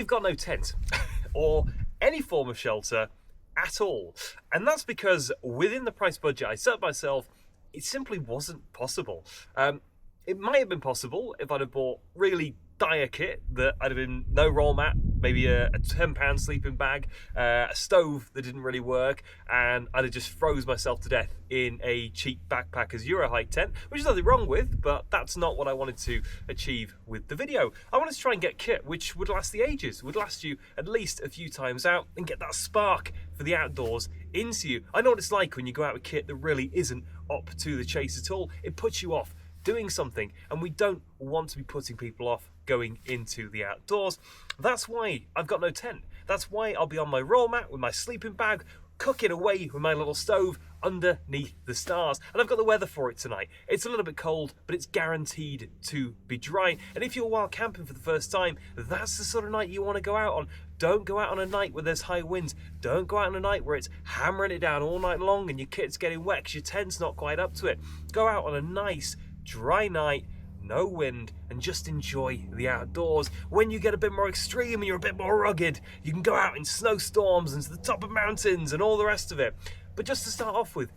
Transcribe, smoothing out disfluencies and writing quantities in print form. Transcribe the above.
We've got no tent or any form of shelter at all. And that's because within the price budget I set myself, it simply wasn't possible. It might have been possible if I'd have bought really dire kit that I'd have been no roll mat, maybe a £10 sleeping bag, a stove that didn't really work, and I'd have just froze myself to death in a cheap backpackers Eurohike tent, which is nothing wrong with, but that's not what I wanted to achieve with the video. I wanted to try and get kit which would last the ages, would last you at least a few times out and get that spark for the outdoors into you. I know what it's like when you go out with kit that really isn't up to the chase at all. It puts you off doing something, and we don't want to be putting people off going into the outdoors. That's why I've got no tent. That's why I'll be on my roll mat with my sleeping bag, cooking away with my little stove underneath the stars. And I've got the weather for it tonight. It's a little bit cold, but it's guaranteed to be dry. And if you're wild camping for the first time, that's the sort of night you want to go out on. Don't go out on a night where there's high winds. Don't go out on a night where it's hammering it down all night long and your kit's getting wet because your tent's not quite up to it. Go out on a nice dry night, no wind, and just enjoy the outdoors. When you get a bit more extreme and you're a bit more rugged, you can go out in snowstorms and to the top of mountains and all the rest of it. But just to start off with,